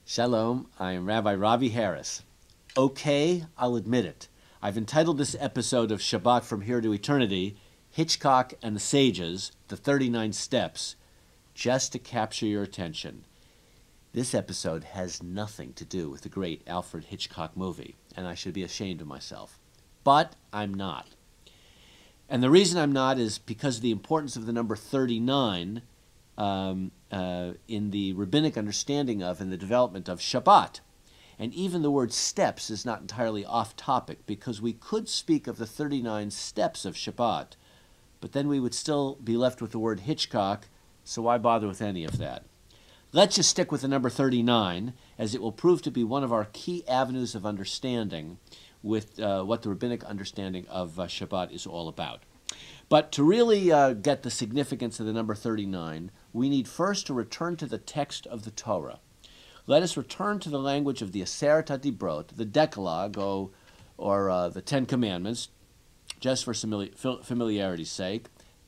Shalom, I am Rabbi Robbie Harris. Okay, I'll admit it. I've entitled this episode of Shabbat from Here to Eternity, Hitchcock and the Sages, the 39 Steps, just to capture your attention. This episode has nothing to do with the great Alfred Hitchcock movie, and I should be ashamed of myself. But I'm not. And the reason I'm not is because of the importance of the number 39 in the rabbinic understanding of and the development of Shabbat. And even the word steps is not entirely off topic, because we could speak of the 39 steps of Shabbat, but then we would still be left with the word Hitchcock, so why bother with any of that? Let's just stick with the number 39, as it will prove to be one of our key avenues of understanding with what the rabbinic understanding of Shabbat is all about. But to really get the significance of the number 39, we need first to return to the text of the Torah. Let us return to the language of the Aseret HaDibrot, the Decalogue, or the Ten Commandments, just for familiarity's sake.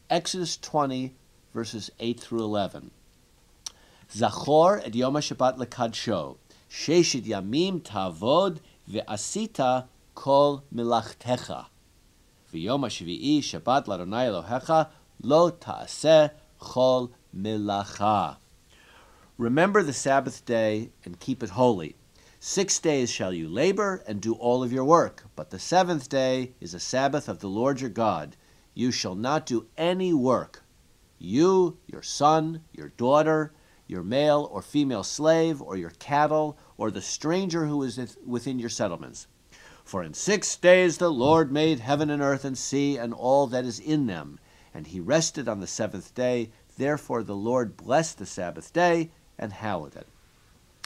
Exodus 20, verses 8 through 11. Zachor et Yom HaShabbat lekadsho, sheshit yamim ta'avod ve'asita kol melachtecha. V'yom hashvi'i Shabbat l'Adonai Elohecha lo ta'aseh chol melacha. Remember the Sabbath day and keep it holy. 6 days shall you labor and do all of your work, but the seventh day is a Sabbath of the Lord your God. You shall not do any work. You, your son, your daughter, your male or female slave, or your cattle, or the stranger who is within your settlements. For in 6 days the Lord made heaven and earth and sea and all that is in them, and he rested on the seventh day. Therefore the Lord blessed the Sabbath day and hallowed it.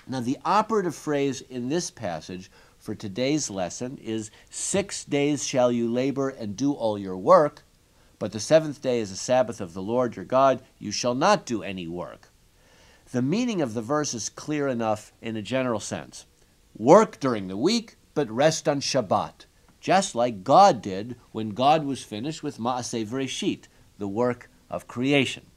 Now the operative phrase in this passage for today's lesson is 6 days shall you labor and do all your work, but the seventh day is a Sabbath of the Lord your God. You shall not do any work. The meaning of the verse is clear enough in a general sense. Work during the week, but rest on Shabbat, just like God did when God was finished with Ma'aseh Bereshit, the work of creation.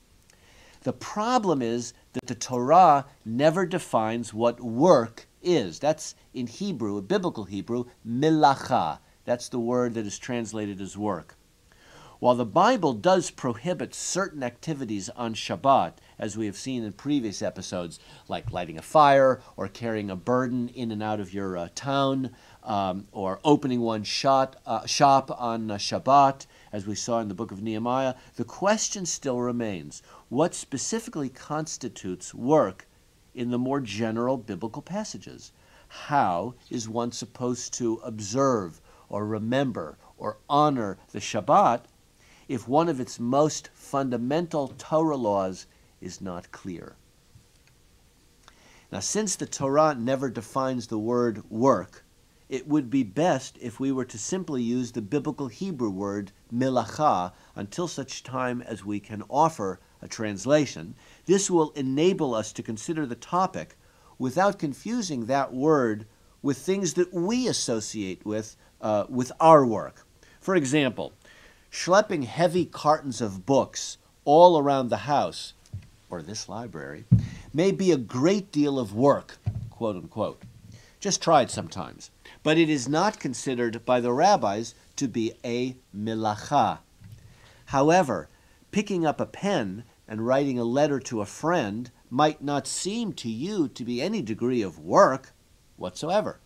The problem is that the Torah never defines what work is. That's in Hebrew, biblical Hebrew, milacha. That's the word that is translated as work. While the Bible does prohibit certain activities on Shabbat, as we have seen in previous episodes, like lighting a fire or carrying a burden in and out of your town, or opening one shop on Shabbat, as we saw in the book of Nehemiah, the question still remains: what specifically constitutes work in the more general biblical passages? How is one supposed to observe or remember or honor the Shabbat if one of its most fundamental Torah laws is not clear? Now, since the Torah never defines the word work, it would be best if we were to simply use the biblical Hebrew word melacha until such time as we can offer a translation. This will enable us to consider the topic without confusing that word with things that we associate with our work. For example, schlepping heavy cartons of books all around the house, or this library, may be a great deal of work, quote unquote. Just try it sometimes. But it is not considered by the rabbis to be a melacha. However, picking up a pen and writing a letter to a friend might not seem to you to be any degree of work whatsoever.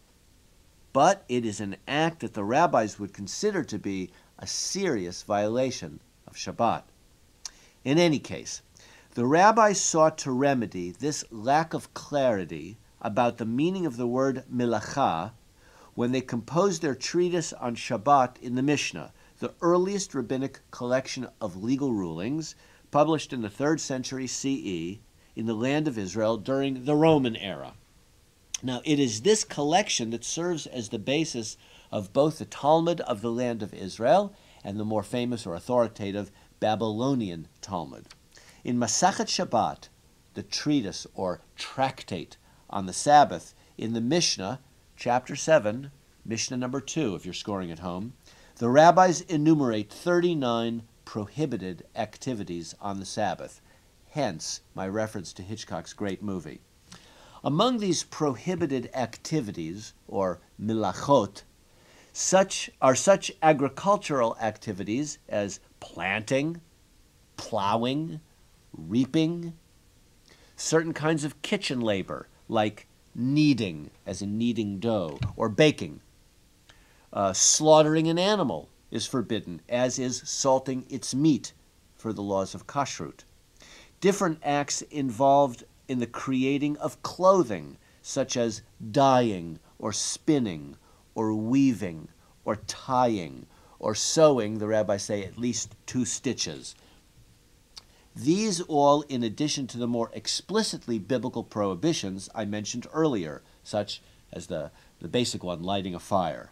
But it is an act that the rabbis would consider to be a serious violation of Shabbat. In any case, the rabbis sought to remedy this lack of clarity about the meaning of the word melacha when they composed their treatise on Shabbat in the Mishnah, the earliest rabbinic collection of legal rulings, published in the 3rd century CE in the land of Israel during the Roman era. Now, it is this collection that serves as the basis of both the Talmud of the land of Israel and the more famous or authoritative Babylonian Talmud. In Masachet Shabbat, the treatise or tractate on the Sabbath, in the Mishnah, chapter 7, Mishnah number 2, if you're scoring at home, the rabbis enumerate 39 prohibited activities on the Sabbath, hence my reference to Hitchcock's great movie. Among these prohibited activities, or milachot, such agricultural activities as planting, plowing, reaping, certain kinds of kitchen labor like kneading, as in kneading dough, or baking. Slaughtering an animal is forbidden, as is salting its meat for the laws of kashrut. Different acts involved in the creating of clothing, such as dyeing or spinning or weaving or tying or sewing, the rabbis say at least 2 stitches. These all in addition to the more explicitly biblical prohibitions I mentioned earlier, such as the basic one, lighting a fire.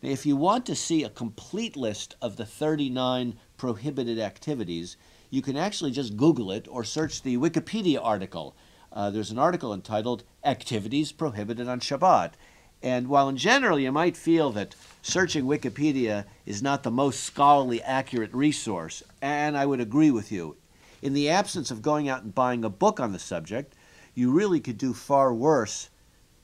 Now, if you want to see a complete list of the 39 prohibited activities, you can actually just Google it or search the Wikipedia article. There's an article entitled Activities Prohibited on Shabbat. And while in general you might feel that searching Wikipedia is not the most scholarly accurate resource, and I would agree with you, in the absence of going out and buying a book on the subject, you really could do far worse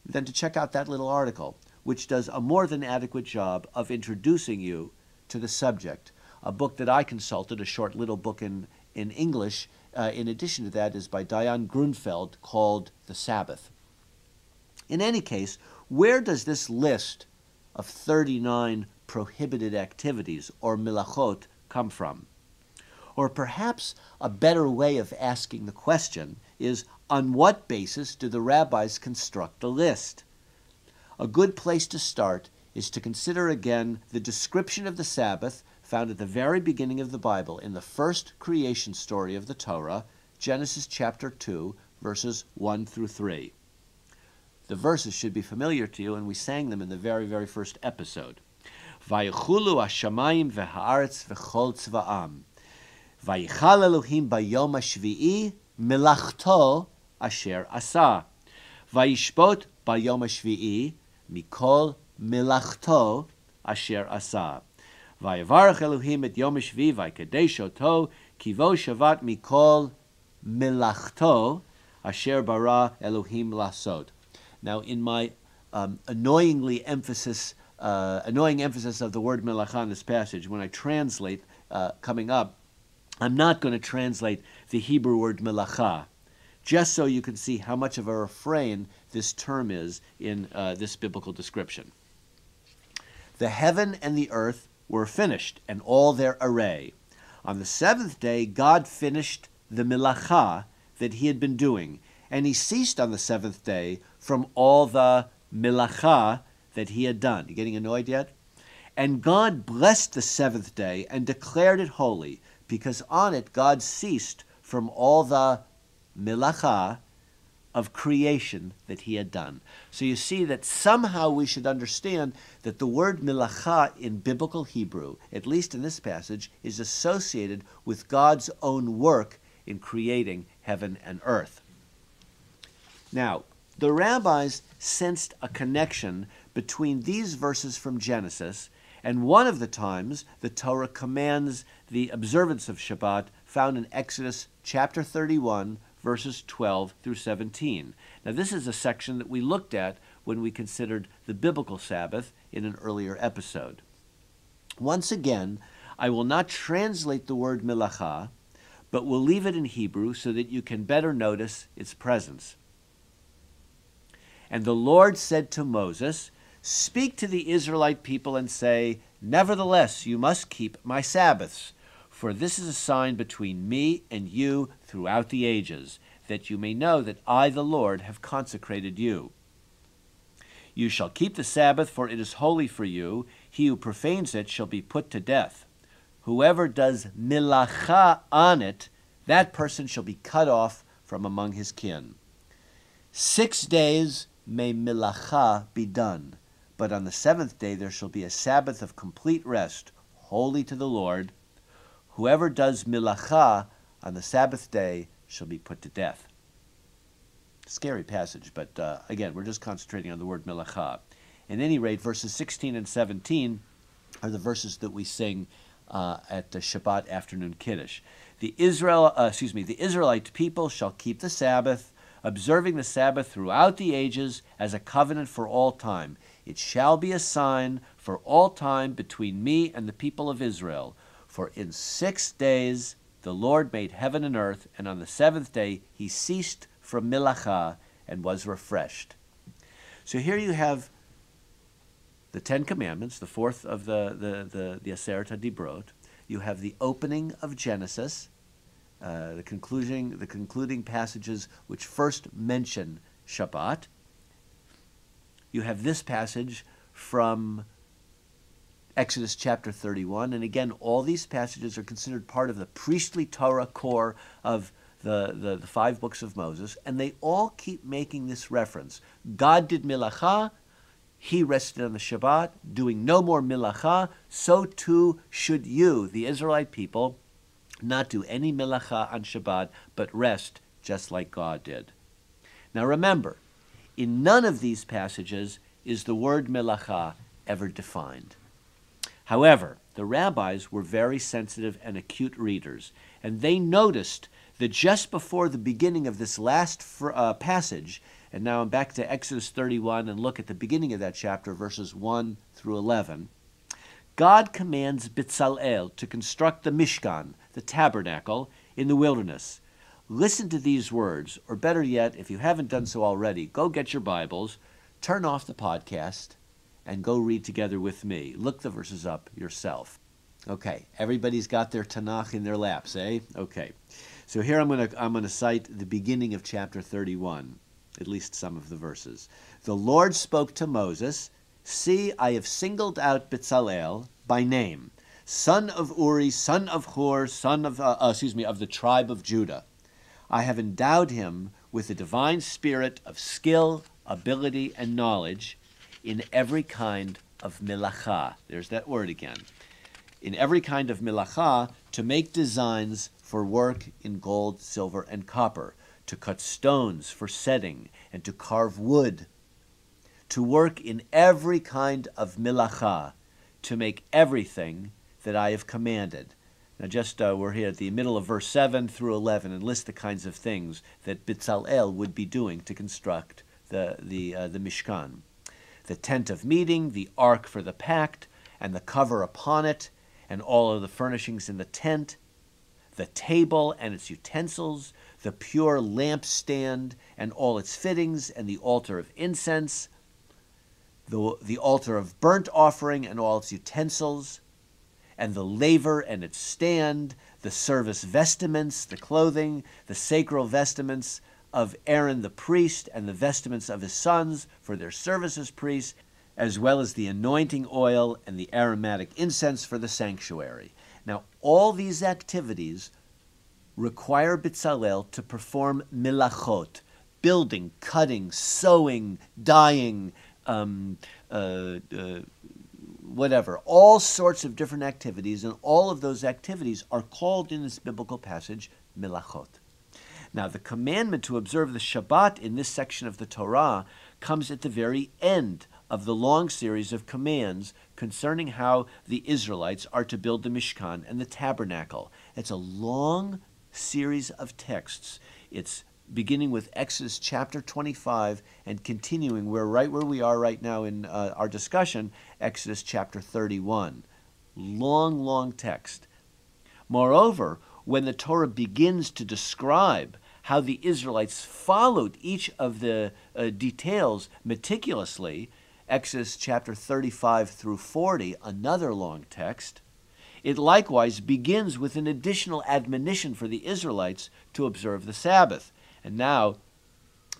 than to check out that little article, which does a more than adequate job of introducing you to the subject. A book that I consulted, a short little book in English, in addition to that, is by Diane Grunfeld, called The Sabbath. In any case, where does this list of 39 prohibited activities, or milachot, come from? Or perhaps a better way of asking the question is, on what basis do the rabbis construct the list? A good place to start is to consider again the description of the Sabbath found at the very beginning of the Bible in the first creation story of the Torah, Genesis chapter 2, verses 1 through 3. The verses should be familiar to you, and we sang them in the very, very first episode. Vayechulu hashamayim v'haaretz v'chol tzva'am. Vayichal Elohim bayom hashvi'i melachto asher asa. Vayishpot bayom hashvi'i mikol melachto asher asa. Vayivarach Elohim et yom hashvi'i vaykadesh oto kivo shavat mikol melachto asher bara Elohim lasot. Now, in my annoying emphasis of the word melacha in this passage, when I translate coming up, I'm not going to translate the Hebrew word melacha, just so you can see how much of a refrain this term is in this biblical description. The heaven and the earth were finished, and all their array. On the 7th day, God finished the melacha that he had been doing, and he ceased on the 7th day from all the melacha that he had done. You getting annoyed yet? And God blessed the 7th day and declared it holy, because on it God ceased from all the melacha of creation that he had done. So you see that somehow we should understand that the word melacha in biblical Hebrew, at least in this passage, is associated with God's own work in creating heaven and earth. Now, the rabbis sensed a connection between these verses from Genesis and one of the times the Torah commands the observance of Shabbat found in Exodus chapter 31, verses 12 through 17. Now, this is a section that we looked at when we considered the biblical Sabbath in an earlier episode. Once again, I will not translate the word melacha, but will leave it in Hebrew so that you can better notice its presence. And the Lord said to Moses, "Speak to the Israelite people and say, 'Nevertheless, you must keep my Sabbaths, for this is a sign between me and you throughout the ages, that you may know that I, the Lord, have consecrated you. You shall keep the Sabbath, for it is holy for you. He who profanes it shall be put to death. Whoever does milacha on it, that person shall be cut off from among his kin. 6 days may milacha be done, but on the 7th day there shall be a Sabbath of complete rest, holy to the Lord. Whoever does milacha on the Sabbath day shall be put to death." Scary passage, but again, we're just concentrating on the word milacha. At any rate, verses 16 and 17 are the verses that we sing at the Shabbat afternoon Kiddush. The Israelite people shall keep the Sabbath, observing the Sabbath throughout the ages as a covenant for all time. It shall be a sign for all time between me and the people of Israel. For in 6 days the Lord made heaven and earth, and on the 7th day he ceased from milacha and was refreshed. So here you have the Ten Commandments, the fourth of the Aseret HaDibrot. You have the opening of Genesis, the concluding passages which first mention Shabbat. You have this passage from Exodus chapter 31, and again, all these passages are considered part of the priestly Torah core of the 5 books of Moses, and they all keep making this reference. God did milacha, he rested on the Shabbat, doing no more milacha, so too should you, the Israelite people, not do any milacha on Shabbat, but rest just like God did. Now remember, in none of these passages is the word milacha ever defined. However, the rabbis were very sensitive and acute readers, and they noticed that just before the beginning of this last passage, and now I'm back to Exodus 31 and look at the beginning of that chapter, verses 1 through 11, God commands Bitzalel to construct the Mishkan, the tabernacle, in the wilderness. Listen to these words, or better yet, if you haven't done so already, go get your Bibles, turn off the podcast, and go read together with me. Look the verses up yourself. Okay, everybody's got their Tanakh in their laps, eh? Okay, so here I'm going to cite the beginning of chapter 31, at least some of the verses. The Lord spoke to Moses, "See, I have singled out Bitzalel by name, son of Uri, son of Hur, son of the tribe of Judah. I have endowed him with the divine spirit of skill, ability, and knowledge in every kind of milacha." There's that word again. In every kind of milacha, to make designs for work in gold, silver, and copper, to cut stones for setting, and to carve wood, to work in every kind of milacha, to make everything that I have commanded. Now just, we're here at the middle of verse 7 through 11, and list the kinds of things that Bitzalel would be doing to construct the Mishkan. The tent of meeting, the ark for the pact, and the cover upon it, and all of the furnishings in the tent, the table and its utensils, the pure lampstand and all its fittings, and the altar of incense, the altar of burnt offering and all its utensils, and the laver and its stand, the service vestments, the clothing, the sacral vestments of Aaron the priest, and the vestments of his sons for their service as priests, as well as the anointing oil and the aromatic incense for the sanctuary. Now, all these activities require Bitzalel to perform milachot, building, cutting, sewing, dyeing, whatever, all sorts of different activities, and all of those activities are called in this biblical passage milachot. Now, the commandment to observe the Shabbat in this section of the Torah comes at the very end of the long series of commands concerning how the Israelites are to build the Mishkan and the tabernacle. It's a long series of texts. It's beginning with Exodus chapter 25 and continuing right where we are right now in our discussion, Exodus chapter 31. Long, long text. Moreover, when the Torah begins to describe how the Israelites followed each of the details meticulously, Exodus chapter 35 through 40, another long text, it likewise begins with an additional admonition for the Israelites to observe the Sabbath. And now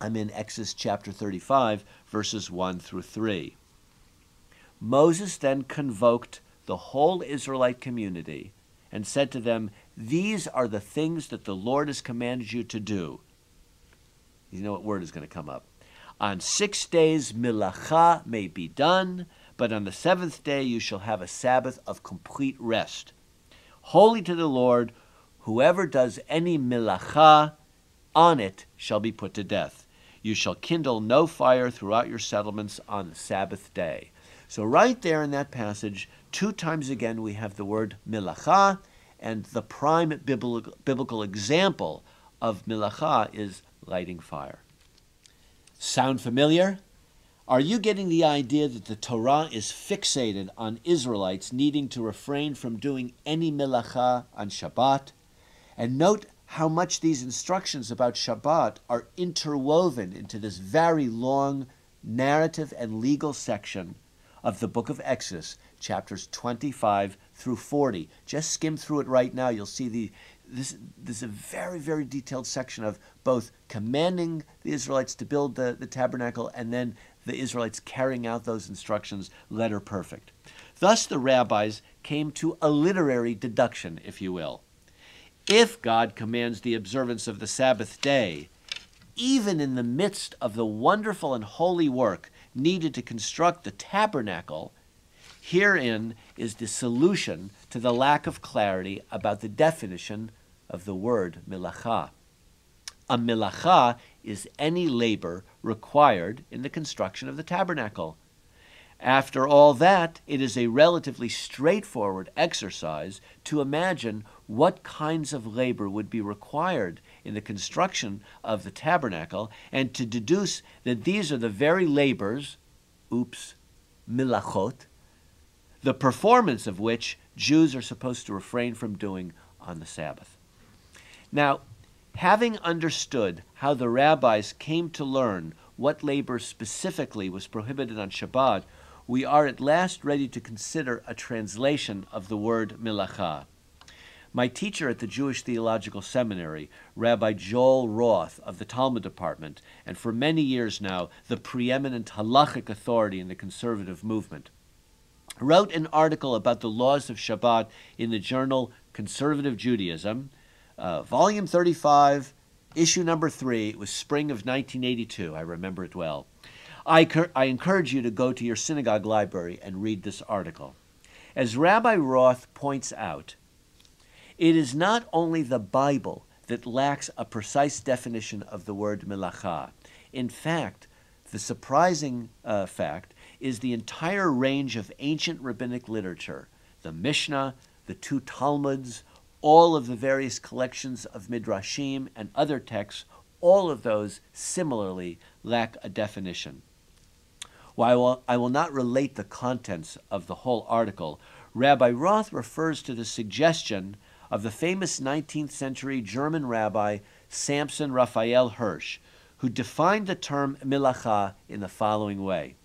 I'm in Exodus chapter 35, verses 1 through 3. Moses then convoked the whole Israelite community and said to them, "These are the things that the Lord has commanded you to do." You know what word is going to come up. "On 6 days milacha may be done, but on the 7th day you shall have a Sabbath of complete rest. Holy to the Lord, whoever does any milacha on it shall be put to death. You shall kindle no fire throughout your settlements on the Sabbath day." So right there in that passage, 2 times again we have the word milacha, and the prime biblical example of milacha is lighting fire. Sound familiar? Are you getting the idea that the Torah is fixated on Israelites needing to refrain from doing any melacha on Shabbat? And note how much these instructions about Shabbat are interwoven into this very long narrative and legal section of the book of Exodus, chapters 25 through 40. Just skim through it right now. You'll see this is a very, very detailed section of both commanding the Israelites to build the tabernacle and then the Israelites carrying out those instructions letter perfect. Thus the rabbis came to a literary deduction, if you will. If God commands the observance of the Sabbath day, even in the midst of the wonderful and holy work needed to construct the tabernacle, herein is the solution to the lack of clarity about the definition of the word milacha. A milacha is any labor required in the construction of the tabernacle. After all that, it is a relatively straightforward exercise to imagine what kinds of labor would be required in the construction of the tabernacle and to deduce that these are the very labors, milachot, the performance of which Jews are supposed to refrain from doing on the Sabbath. Now, having understood how the rabbis came to learn what labor specifically was prohibited on Shabbat, we are at last ready to consider a translation of the word milacha. My teacher at the Jewish Theological Seminary, Rabbi Joel Roth of the Talmud department, and for many years now the preeminent halachic authority in the conservative movement, wrote an article about the laws of Shabbat in the journal Conservative Judaism, volume 35, issue number 3. It was spring of 1982. I remember it well. I encourage you to go to your synagogue library and read this article. As Rabbi Roth points out, it is not only the Bible that lacks a precise definition of the word milacha. In fact, the surprising fact is the entire range of ancient rabbinic literature, the Mishnah, the two Talmuds, all of the various collections of Midrashim and other texts, all of those similarly lack a definition. While I will not relate the contents of the whole article, Rabbi Roth refers to the suggestion of the famous 19th century German rabbi Samson Raphael Hirsch, who defined the term milacha in the following way.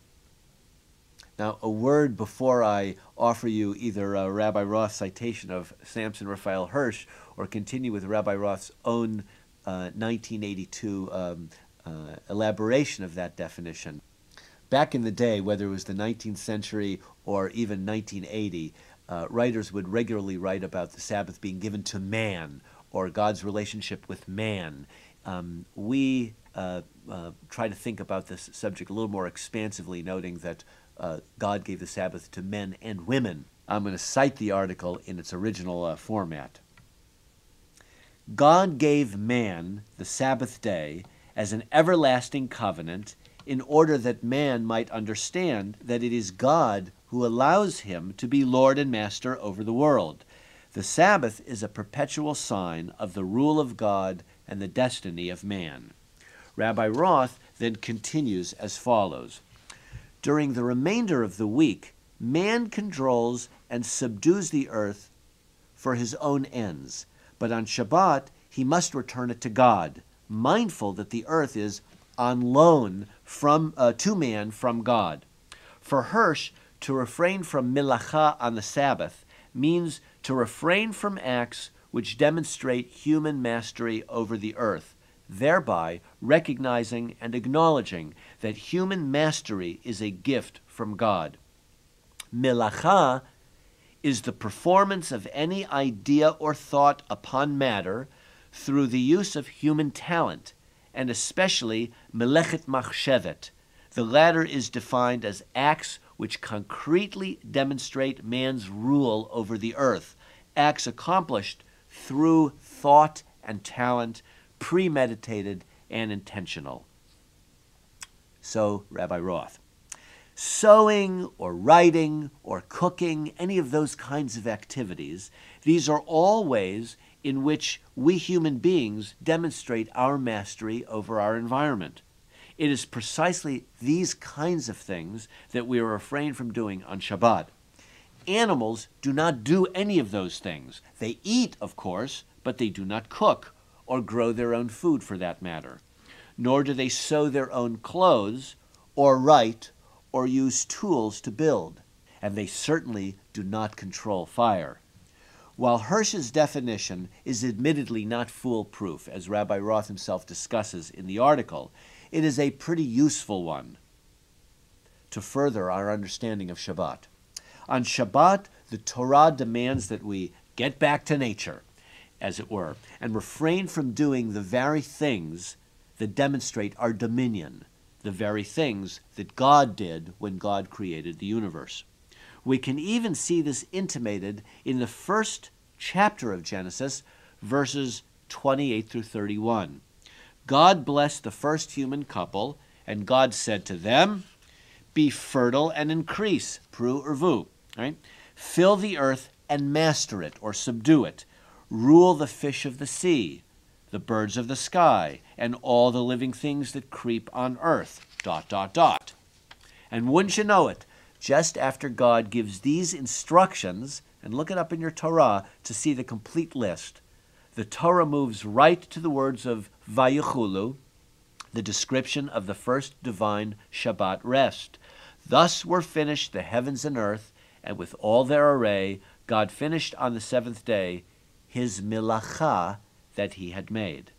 Now, a word before I offer you either Rabbi Roth's citation of Samson Raphael Hirsch or continue with Rabbi Roth's own 1982 elaboration of that definition. Back in the day, whether it was the 19th century or even 1980, writers would regularly write about the Sabbath being given to man or God's relationship with man. We try to think about this subject a little more expansively, noting that God gave the Sabbath to men and women. I'm going to cite the article in its original format. God gave man the Sabbath day as an everlasting covenant in order that man might understand that it is God who allows him to be Lord and Master over the world. The Sabbath is a perpetual sign of the rule of God and the destiny of man. Rabbi Roth then continues as follows. During the remainder of the week, man controls and subdues the earth for his own ends. But on Shabbat, he must return it to God, mindful that the earth is on loan to man from God. For Hirsch, to refrain from milacha on the Sabbath means to refrain from acts which demonstrate human mastery over the earth, thereby recognizing and acknowledging that human mastery is a gift from God. Milacha is the performance of any idea or thought upon matter through the use of human talent, and especially melechet machshevet. The latter is defined as acts which concretely demonstrate man's rule over the earth, acts accomplished through thought and talent, premeditated and intentional. So, Rabbi Roth, sewing or writing or cooking, any of those kinds of activities, these are all ways in which we human beings demonstrate our mastery over our environment. It is precisely these kinds of things that we are refrained from doing on Shabbat. Animals do not do any of those things. They eat, of course, but they do not cook or grow their own food for that matter. Nor do they sew their own clothes or write or use tools to build. And they certainly do not control fire. While Hirsch's definition is admittedly not foolproof, as Rabbi Roth himself discusses in the article, it is a pretty useful one to further our understanding of Shabbat. On Shabbat, the Torah demands that we get back to nature, as it were, and refrain from doing the very things that demonstrate our dominion, the very things that God did when God created the universe. We can even see this intimated in the first chapter of Genesis, verses 28 through 31. God blessed the first human couple, and God said to them, "Be fertile and increase," pru urvu, right? "Fill the earth and master it," or subdue it. "Rule the fish of the sea, the birds of the sky, and all the living things that creep on earth, ... And wouldn't you know it, just after God gives these instructions, and look it up in your Torah to see the complete list, the Torah moves right to the words of Vayichulu, the description of the first divine Shabbat rest. "Thus were finished the heavens and earth, and with all their array, God finished on the seventh day his milacha that he had made."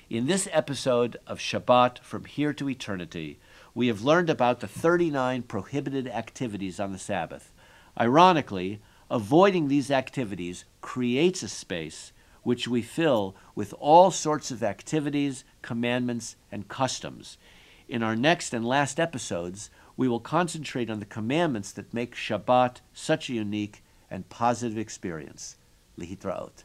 In this episode of Shabbat from Here to Eternity, we have learned about the 39 prohibited activities on the Sabbath. Ironically, avoiding these activities creates a space which we fill with all sorts of activities, commandments, and customs. In our next and last episodes, we will concentrate on the commandments that make Shabbat such a unique and positive experience. Lihitraot.